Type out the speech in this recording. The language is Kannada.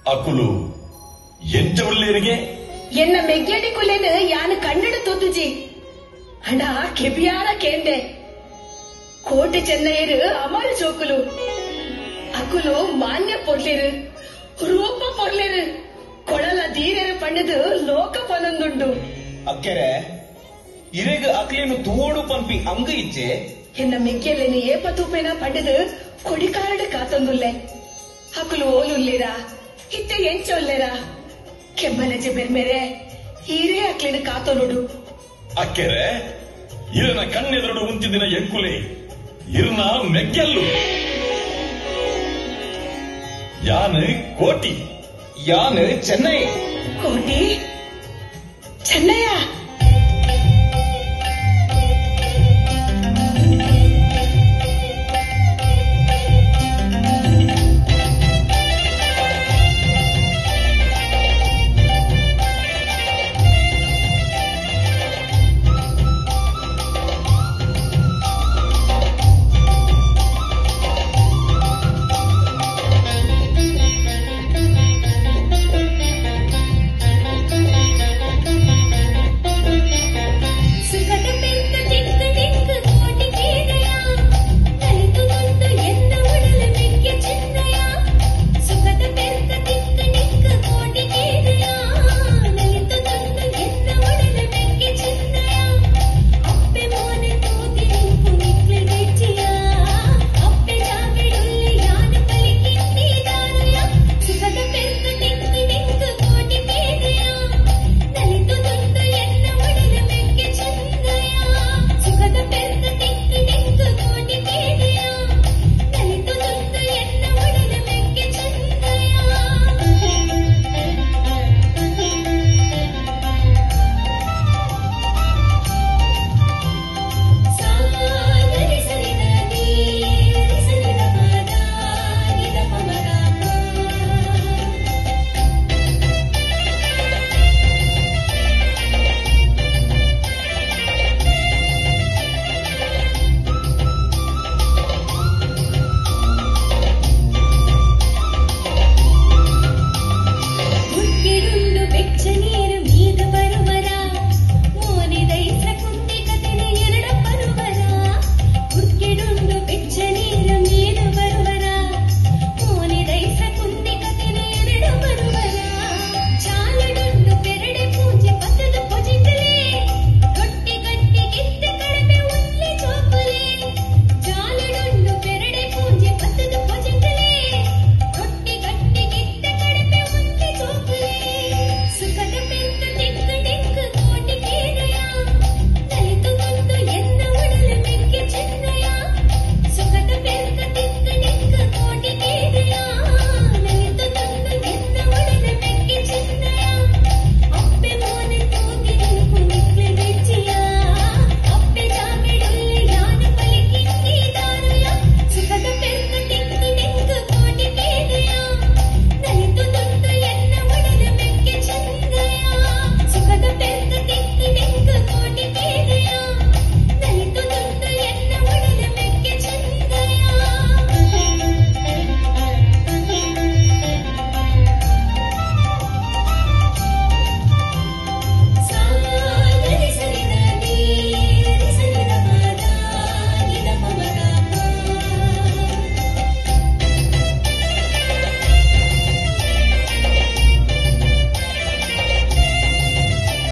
ಅಕುಲು ಎಂಚ ಉಳ್ಳೇರಿಗೆ ಎನ್ನ ಮೆಗ್ಲಡಿ ಕುಲೆನು ಯಾನು ಕನ್ನಡ ತೋತುಜಿ ಹಣ ಕೆಬಿಯಾರ ಕೇಂದೆ ಕೋಟೆ ಚೆನ್ನಯ್ಯರು ಅಮರ ಚೋಕುಲು ಅಕುಲು ಮಾನ್ಯ ಪೊರ್ಲೇರು ರೂಪ ಪೊರ್ಲೇರು ಕೊಳಲ ಧೀರರು ಪಣ್ಣದು ಲೋಕ ಪನೊಂದುಂಡು ಅಕ್ಕೆರೆ ಇರೆಗ ಅಕ್ಲೇನು ತೋಡು ಪಂಪಿ ಅಂಗ ಇಜ್ಜೆ ಎನ್ನ ಮೆಗ್ಗೆಲ್ಲೆನು ಏಪ ತೂಪೇನ ಪಣ್ಣದು ಕೊಡಿಕಾರಡು ಕಾತೊಂದುಲ್ಲೆ ಅಕುಲು ಓಲುಲ್ಲೇರಾ ಇತ್ತೆ ಎಂಚೊಲ್ಲೇರಾ ಕೆಮ್ಮನಜೆ ಬೆರ್ಮೇರೆ ಹೀರೇ ಅಕ್ಲೇನು ಕಾತೊನುಡು ಅಕ್ಕೆರೆ ಇರನ ಕಣ್ಣೆದುರು ಉಂತಿದಿನ ಎಂಕುಲೆ ಇರ್ನ ಮೆಗ್ಗೆಲ್ಲು ಯಾನು ಕೋಟಿ ಯಾನ್ ಚೆನ್ನೈ ಕೋಟಿ ಚೆನ್ನಯ್ಯ